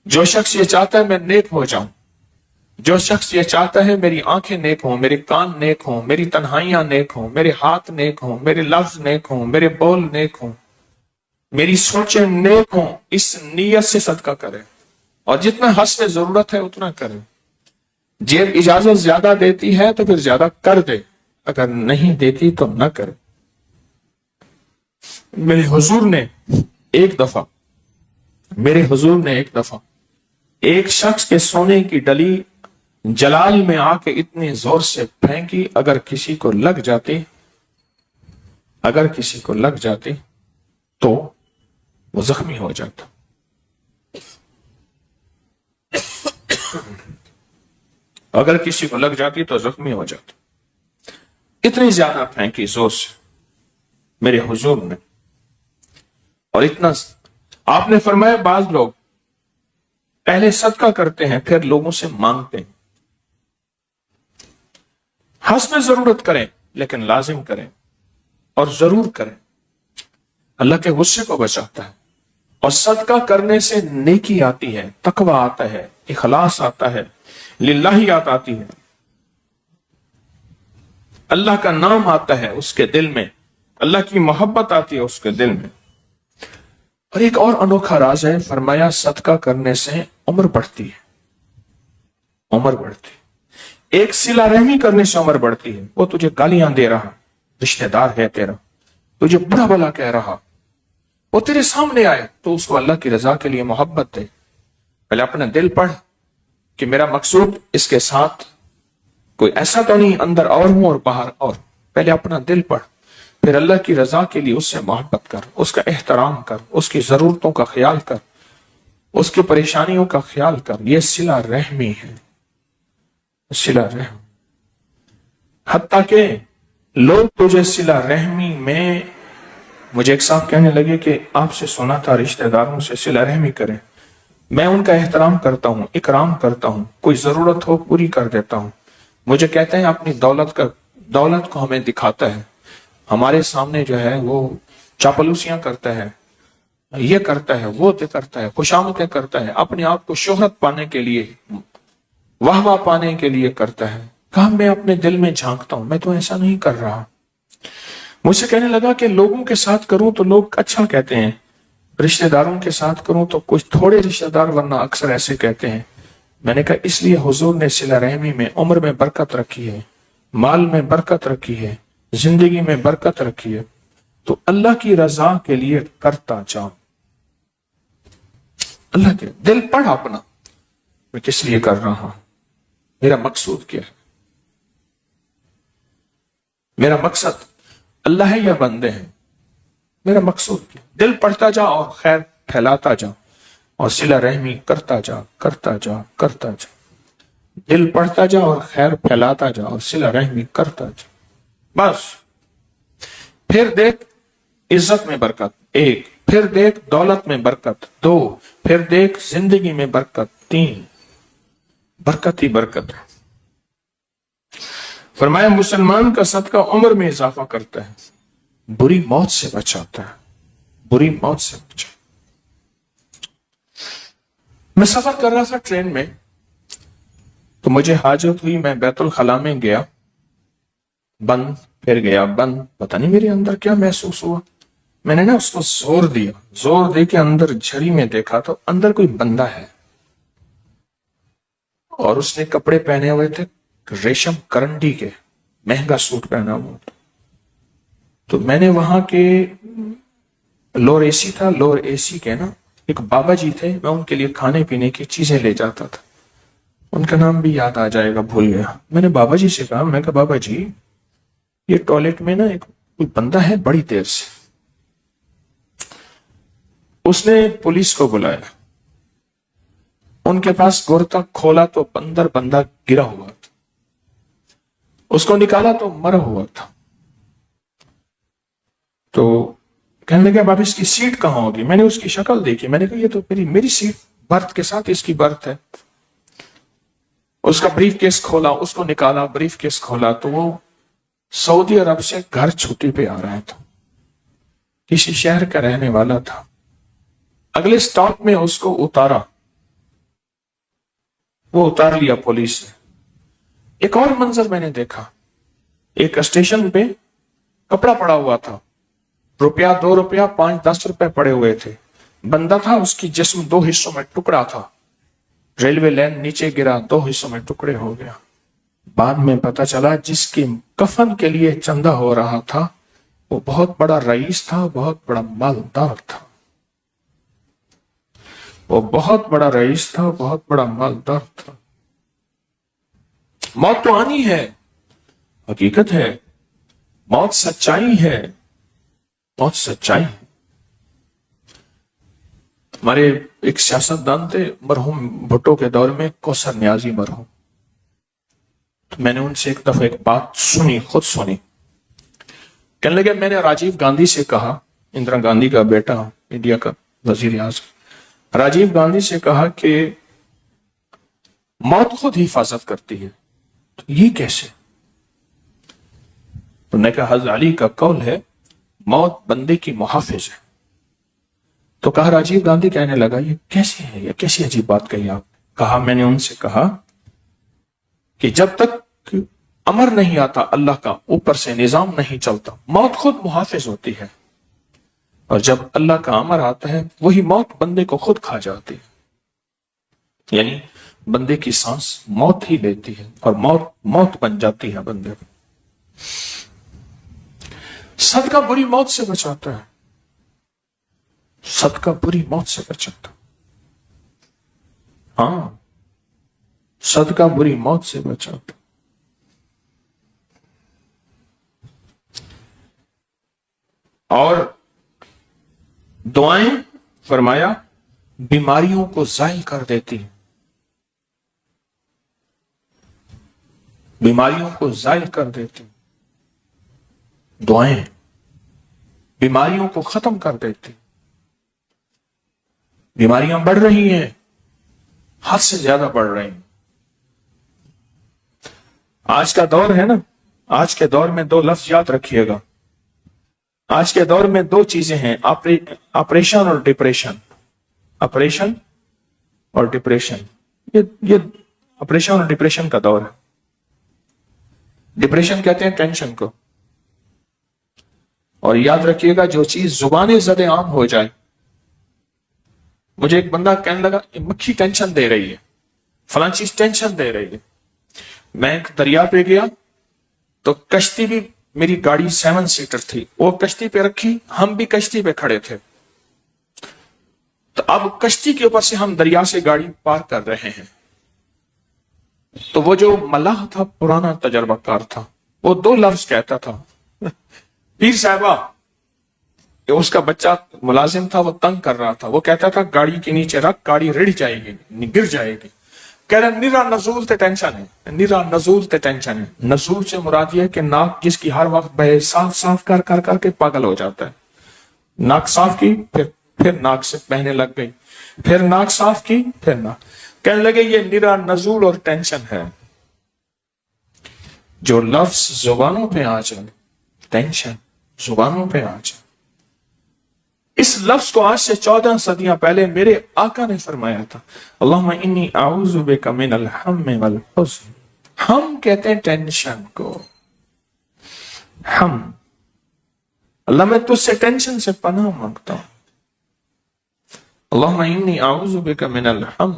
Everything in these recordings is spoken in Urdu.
جو شخص یہ چاہتا ہے میں نیک ہو جاؤں، جو شخص یہ چاہتا ہے میری آنکھیں نیک ہوں، میرے کان نیک ہوں، میری تنہائیاں نیک ہوں، میرے ہاتھ نیک ہوں، میرے لفظ نیک ہوں، میرے بول نیک ہوں، میری سوچیں نیک ہوں، اس نیت سے صدقہ کرے، اور جتنا حسب ضرورت ہے اتنا کرے۔ جیب اجازت زیادہ دیتی ہے تو پھر زیادہ کر دے، اگر نہیں دیتی تو نہ کرے۔ میرے حضور نے ایک دفعہ ایک شخص کے سونے کی ڈلی جلال میں آ کے اتنی زور سے پھینکی، اگر کسی کو لگ جاتی تو وہ زخمی ہو جاتا۔ اگر کسی کو لگ جاتی تو زخمی ہو جاتا، اتنی زیادہ پھینکی زور سے میرے حضور نے۔ اور اتنا آپ نے فرمایا بعض لوگ پہلے صدقہ کرتے ہیں پھر لوگوں سے مانگتے ہیں۔ حسب ضرورت کریں لیکن لازم کریں اور ضرور کریں، اللہ کے غصے کو بچاتا ہے۔ اور صدقہ کرنے سے نیکی آتی ہے، تقوی آتا ہے، اخلاص آتا ہے، للہیات آتی ہے، اللہ کا نام آتا ہے اس کے دل میں، اللہ کی محبت آتی ہے اس کے دل میں۔ اور ایک اور انوکھا راز ہے، فرمایا صدقہ کرنے سے عمر بڑھتی ہے۔ ایک صلہ رحمی کرنے سے عمر بڑھتی ہے۔ وہ تجھے گالیاں دے رہا، رشتہ دار ہے تیرا، تجھے برا بھلا کہہ رہا، وہ تیرے سامنے آئے تو اس کو اللہ کی رضا کے لیے محبت دے۔ پہلے اپنا دل پڑھ کہ میرا مقصود اس کے ساتھ کوئی ایسا تو نہیں اندر اور ہوں اور باہر اور۔ پہلے اپنا دل پڑھ، پھر اللہ کی رضا کے لیے اس سے محبت کر، اس کا احترام کر، اس کی ضرورتوں کا خیال کر، اس کی پریشانیوں کا خیال کر۔ یہ صلہ رحمی ہے، صلہ رحم۔ حتیٰ کہ لوگ تجھے صلہ رحمی میں، مجھے ایک صاحب کہنے لگے کہ آپ سے سنا تھا رشتہ داروں سے صلہ رحمی کریں۔ میں ان کا احترام کرتا ہوں، اکرام کرتا ہوں، کوئی ضرورت ہو پوری کر دیتا ہوں۔ مجھے کہتے ہیں اپنی دولت کو ہمیں دکھاتا ہے، ہمارے سامنے جو ہے وہ چاپلوسیاں کرتا ہے، یہ کرتا ہے، وہ کرتا ہے، خوشامدیں کرتا ہے، اپنے آپ کو شہرت پانے کے لیے، واہ واہ پانے کے لیے کرتا ہے۔ کہا میں اپنے دل میں جھانکتا ہوں، میں تو ایسا نہیں کر رہا۔ مجھ سے کہنے لگا کہ لوگوں کے ساتھ کروں تو لوگ اچھا کہتے ہیں، رشتہ داروں کے ساتھ کروں تو کچھ تھوڑے رشتہ دار ورنہ اکثر ایسے کہتے ہیں۔ میں نے کہا اس لیے حضور نے صلہ رحمی میں عمر میں برکت رکھی ہے، مال میں برکت رکھی ہے، زندگی میں برکت رکھی ہے۔ تو اللہ کی رضا کے لیے کرتا جاؤ۔ اللہ کے دل پڑھ اپنا، میں کس لیے کر رہا ہوں، میرا مقصود کیا ہے، میرا مقصد اللہ ہے یا بندے ہیں، میرا مقصود کیا۔ دل پڑھتا جا اور خیر پھیلاتا جا اور صلہ رحمی کرتا جا۔ دل پڑھتا جا اور خیر پھیلاتا جا اور صلہ رحمی کرتا جا، بس۔ پھر دیکھ عزت میں برکت، ایک، پھر دیکھ دولت میں برکت، دو، پھر دیکھ زندگی میں برکت، تین، برکت ہی برکت ہے۔ فرمایا مسلمان کا صدقہ عمر میں اضافہ کرتا ہے، بری موت سے بچاتا ہے، بری موت سے بچاتا۔ میں سفر کر رہا تھا ٹرین میں تو مجھے حاجت ہوئی، میں بیت الخلاء میں گیا، بند، پھر گیا بند، پتہ نہیں میرے اندر کیا محسوس ہوا۔ میں نے اس کو زور دے کے اندر جھری میں دیکھا تو اندر کوئی بندہ ہے، اور اس نے کپڑے پہنے ہوئے تھے ریشم کرنڈی کے، مہنگا سوٹ پہنا ہوا۔ تو میں نے وہاں کے لوور اے سی تھا، لوور اے سی کے ایک بابا جی تھے، میں ان کے لیے کھانے پینے کی چیزیں لے جاتا تھا، ان کا نام بھی یاد آ جائے گا، بھول گیا۔ میں نے بابا جی سے کہا، میں کہا بابا جی یہ ٹوائلٹ میں ایک کوئی بندہ ہے بڑی دیر سے۔ اس نے پولیس کو بلایا، ان کے پاس گورتا کھولا تو اندر بندہ گرا ہوا تھا، اس کو نکالا تو مرا ہوا تھا۔ تو کہنے لگا بابا اس کی سیٹ کہاں ہوگی؟ میں نے اس کی شکل دیکھی، میں نے کہا یہ تو میری سیٹ برتھ کے ساتھ اس کی برتھ ہے۔ اس کا بریف کیس کھولا، اس کو نکالا، بریف کیس کھولا تو وہ سعودی عرب سے گھر چھٹی پہ آ رہا تھا، کسی شہر کا رہنے والا تھا۔ اگلے سٹاپ میں اس کو اتارا وہ اتار لیا پولیس نے. ایک اور منظر میں نے دیکھا, ایک اسٹیشن پہ کپڑا پڑا ہوا تھا, روپیہ 2 روپیہ 5-10 روپے پڑے ہوئے تھے. بندہ تھا, اس کی جسم 2 حصوں میں ٹکڑا تھا, ریلوے لائن نیچے گرا, 2 حصوں میں ٹکڑے ہو گیا. بعد میں پتا چلا جس کے کفن کے لیے چندہ ہو رہا تھا وہ بہت بڑا رئیس تھا, بہت بڑا مالدار تھا. وہ بہت بڑا رئیس تھا, بہت بڑا مالدار تھا. موت تو آنی ہے, حقیقت ہے, موت سچائی ہے, موت سچائی ہے. ہمارے ایک سیاستدان تھے مرحوم بھٹو کے دور میں, کوثر نیازی مرحوم. تو میں نے ان سے ایک دفعہ ایک بات سنی, خود سنی. کہنے لگے میں نے راجیو گاندھی سے کہا, اندرا گاندھی کا بیٹا, انڈیا کا وزیر اعظم, راجیو گاندھی سے کہا کہ موت خود حفاظت کرتی ہے, تو یہ کیسے؟ تو نے کہا حضرت علی کا قول ہے موت بندے کی محافظ ہے. تو کہا راجیو گاندھی کہنے لگا یہ کیسے ہے, یہ کیسی عجیب بات کہی آپ. کہا میں نے ان سے کہا کہ جب تک امر نہیں آتا اللہ کا, اوپر سے نظام نہیں چلتا, موت خود محافظ ہوتی ہے. اور جب اللہ کا امر آتا ہے وہی موت بندے کو خود کھا جاتی ہے. یعنی بندے کی سانس موت ہی لیتی ہے اور موت بن جاتی ہے بندے کو. صدقہ بری موت سے بچاتا ہے, صدقہ بری موت سے بچاتا. ہاں, صدقہ بری موت سے بچاتا. اور دعائیں فرمایا بیماریوں کو زائل کر دیتی ہیں, بیماریوں کو زائل کر دیتی ہیں. دعائیں بیماریوں کو ختم کر دیتی. بیماریاں بڑھ رہی ہیں, حد سے زیادہ بڑھ رہی ہیں. آج کا دور ہے نا, آج کے دور میں 2 لفظ یاد رکھیے گا. آج کے دور میں 2 چیزیں ہیں, آپریشن اور ڈپریشن. آپریشن اور ڈپریشن, یہ آپریشن اور ڈپریشن کا دور ہے. ڈپریشن کہتے ہیں ٹینشن کو. اور یاد رکھیے گا جو چیز زبان زد عام ہو جائے. مجھے ایک بندہ کہنے لگا مکھی ٹینشن دے رہی ہے, فلاں چیز ٹینشن دے رہی ہے. میں ایک دریا پہ گیا تو کشتی بھی, میری گاڑی 7 سیٹر تھی, وہ کشتی پہ رکھی, ہم بھی کشتی پہ کھڑے تھے. تو اب کشتی کے اوپر سے ہم دریا سے گاڑی پار کر رہے ہیں. تو وہ جو ملاح تھا, پرانا تجربہ کار تھا, وہ 2 لفظ کہتا تھا, پیر صاحبہ, اس کا بچہ ملازم تھا, وہ تنگ کر رہا تھا, وہ کہتا تھا گاڑی کے نیچے رکھ, گاڑی رڑ جائے گی, گر جائے گی. کہہ رہا نیرا نزول تے ٹینشن ہے, نیرا نزول تے ٹینشن ہے. نزول سے مراد یہ ہے کہ ناک جس کی ہر وقت بہے, صاف کر کر کر کے پاگل ہو جاتا ہے. ناک صاف کی, پھر ناک سے بہنے لگ گئی, پھر ناک صاف کی, پھر ناک. کہنے لگے یہ نیرا نزول اور ٹینشن ہے. جو لفظ زبانوں پہ آ جائے, ٹینشن زبانوں پہ آ جائے. اس لفظ کو آج سے 14 صدیاں پہلے میرے آقا نے فرمایا تھا, اللہم انی اعوذ بک من الہم والحزن. ہم کہتے ہیں ٹینشن کو, ہم, اللہ میں تجھ سے ٹینشن سے پناہ مانگتا ہوں. اللہم انی اعوذ بک من الہم,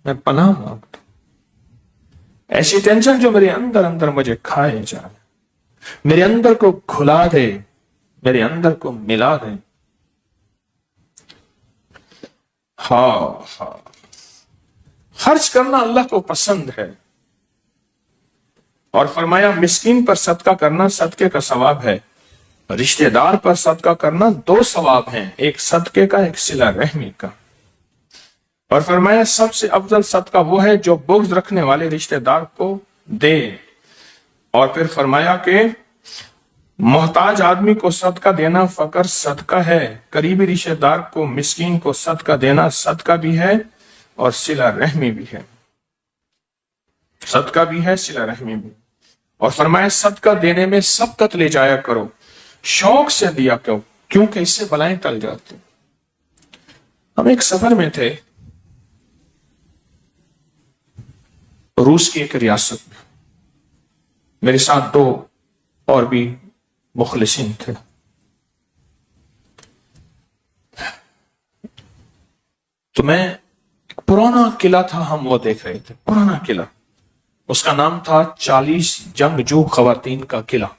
میں پناہ مانگتا ہوں. ایسی ٹینشن جو میرے اندر مجھے کھائے جائے, میرے اندر کو کھلا دے, میرے اندر کو ملا دے. ہاں, خرچ کرنا اللہ کو پسند ہے. اور فرمایا مسکین پر صدقہ کرنا صدقے کا ثواب ہے. رشتہ دار پر صدقہ کرنا 2 ثواب ہیں, ایک صدقے کا, ایک صلہ رحمی کا. اور فرمایا سب سے افضل صدقہ وہ ہے جو بغض رکھنے والے رشتہ دار کو دے. اور پھر فرمایا کہ محتاج آدمی کو صدقہ دینا فقر صدقہ ہے, قریبی رشتہ دار کو, مسکین کو صدقہ دینا صدقہ بھی ہے اور صلہ رحمی بھی ہے. صدقہ بھی ہے, صلہ رحمی بھی. اور فرمایا صدقہ دینے میں سبقت لے جایا کرو, شوق سے دیا کرو, کیونکہ اس سے بلائیں ٹل جاتی. ہم ایک سفر میں تھے, روس کی ایک ریاست میں میرے ساتھ 2 اور بھی مخلصین تھے. تو میں ایک پرانا قلعہ تھا، ہم وہ دیکھ رہے تھے. پرانا قلعہ، اس کا نام تھا 40 جنگجو خواتین کا قلعہ.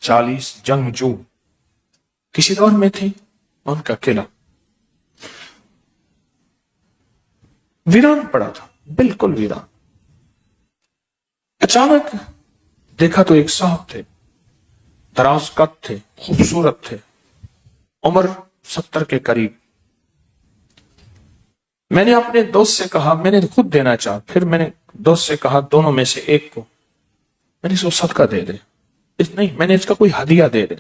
40 جنگجو کسی دور میں تھی ان کا قلعہ. ویران پڑا تھا، بالکل ویران. اچانک دیکھا تو ایک صاحب تھے، دراز قد تھے، خوبصورت تھے، عمر 70 کے قریب. میں نے اپنے دوست سے کہا، میں نے خود دینا چاہا، پھر میں نے دوست سے کہا دونوں میں سے ایک کو میں نے اس کو صدقہ دے دے. نہیں، میں نے اس کا کوئی ہدیہ دے دے.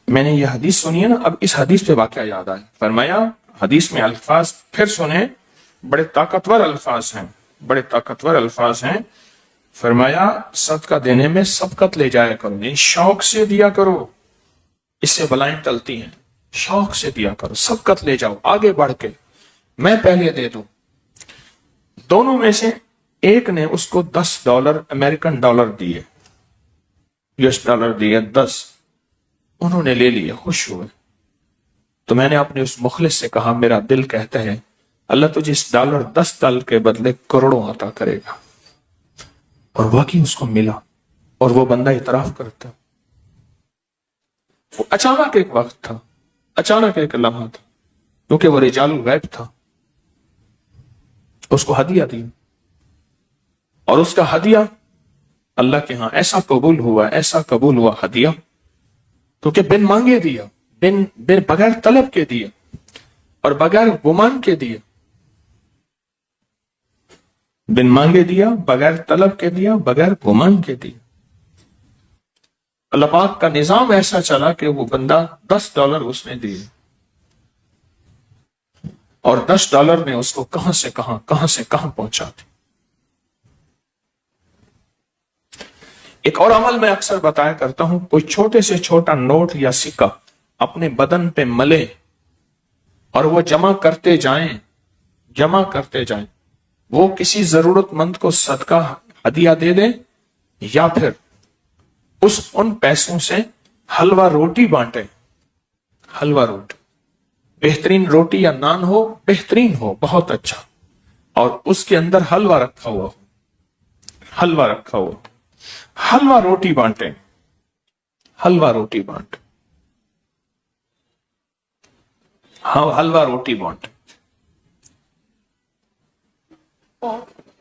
میں نے یہ حدیث سنی ہے نا، اب اس حدیث پہ واقعہ یاد آیا. فرمایا حدیث میں الفاظ پھر سنیں، بڑے طاقتور الفاظ ہیں، بڑے طاقتور الفاظ ہیں. فرمایا صدقہ دینے میں سبقت لے جایا کرو، یعنی شوق سے دیا کرو، اس سے بلائیں ٹلتی ہیں. شوق سے دیا کرو، سبقت لے جاؤ آگے بڑھ کے، میں پہلے دے دوں. دونوں میں سے ایک نے اس کو $10 امریکن ڈالر دیے، US$ دیے 10. انہوں نے لے لیے، خوش ہوئے. تو میں نے اپنے اس مخلص سے کہا، میرا دل کہتا ہے اللہ تجھے اس $10 کے بدلے کروڑوں عطا کرے گا. اور واقعی اس کو ملا، اور وہ بندہ اعتراف کرتا. وہ اچانک ایک وقت تھا، اچانک ایک لمحہ تھا، کیونکہ وہ رجال الغیب تھا. اس کو ہدیہ دی، اور اس کا ہدیہ اللہ کے ہاں ایسا قبول ہوا ہدیہ، کیونکہ بن مانگے دیا، بغیر طلب کے دیا، اور بغیر گمان کے دیا. بن مانگے دیا، بغیر طلب کے دیا، بغیر گمان کے دیا. اللہ پاک کا نظام ایسا چلا کہ وہ بندہ $10 اس نے دیے، اور $10 نے اس کو کہاں سے کہاں پہنچا دی. ایک اور عمل میں اکثر بتایا کرتا ہوں، کوئی چھوٹے سے چھوٹا نوٹ یا سکہ اپنے بدن پہ ملے اور وہ جمع کرتے جائیں، وہ کسی ضرورت مند کو صدقہ ہدیہ دے دیں، یا پھر ان پیسوں سے حلوہ روٹی بانٹے. حلوہ روٹی، بہترین روٹی یا نان ہو، بہترین ہو، بہت اچھا، اور اس کے اندر حلوہ رکھا ہوا، حلوہ روٹی بانٹے. حلوہ روٹی بانٹے، حلوہ روٹی بانٹے.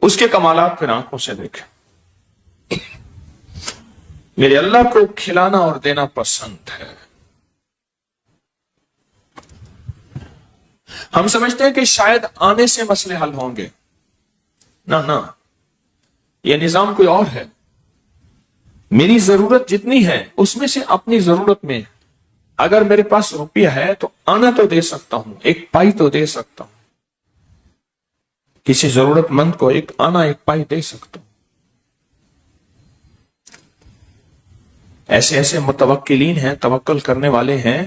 اس کے کمالات پھر آنکھوں سے دیکھیں. میرے اللہ کو کھلانا اور دینا پسند ہے. ہم سمجھتے ہیں کہ شاید آنے سے مسئلے حل ہوں گے. نہ، یہ نظام کوئی اور ہے. میری ضرورت جتنی ہے اس میں سے اپنی ضرورت میں، اگر میرے پاس روپیہ ہے تو آنا تو دے سکتا ہوں، ایک پائی تو دے سکتا ہوں. کسی ضرورت مند کو ایک پائی دے سکتا ہوں. ایسے متوکلین ہیں، توکل کرنے والے ہیں،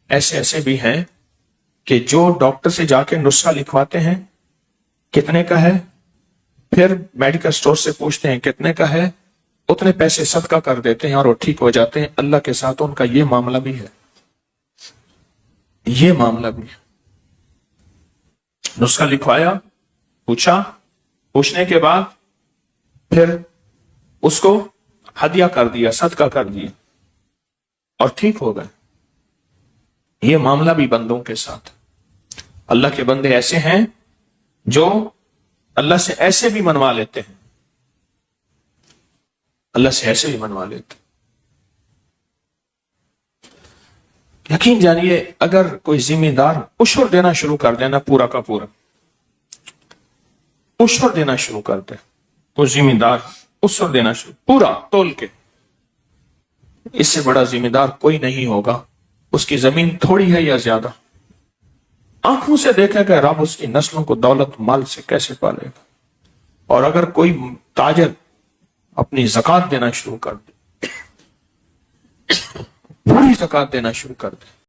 ایسے بھی ہیں کہ جو ڈاکٹر سے جا کے نسخہ لکھواتے ہیں کتنے کا ہے، پھر میڈیکل سٹور سے پوچھتے ہیں کتنے کا ہے، اتنے پیسے صدقہ کر دیتے ہیں اور وہ ٹھیک ہو جاتے ہیں. اللہ کے ساتھ ان کا یہ معاملہ بھی ہے. نسخہ لکھوایا، پوچھنے کے بعد پھر اس کو ہدیہ کر دیا، صدقہ کر دیا، اور ٹھیک ہو گئے. یہ معاملہ بھی بندوں کے ساتھ. اللہ کے بندے ایسے ہیں جو اللہ سے ایسے بھی منوا لیتے ہیں، یقین جانیے اگر کوئی ذمہ دار عشر دینا شروع کر دینا، پورا کا پورا عشر دینا شروع کر دے، کوئی ذمہ دار عشر دینا شروع، پورا تول کے، اس سے بڑا ذمہ دار کوئی نہیں ہوگا. اس کی زمین تھوڑی ہے یا زیادہ، آنکھوں سے دیکھے گا رب اس کی نسلوں کو دولت مال سے کیسے پالے گا. اور اگر کوئی تاجر اپنی زکوٰۃ دینا شروع کر دے، پوری زکوٰۃ دینا شروع کر دے،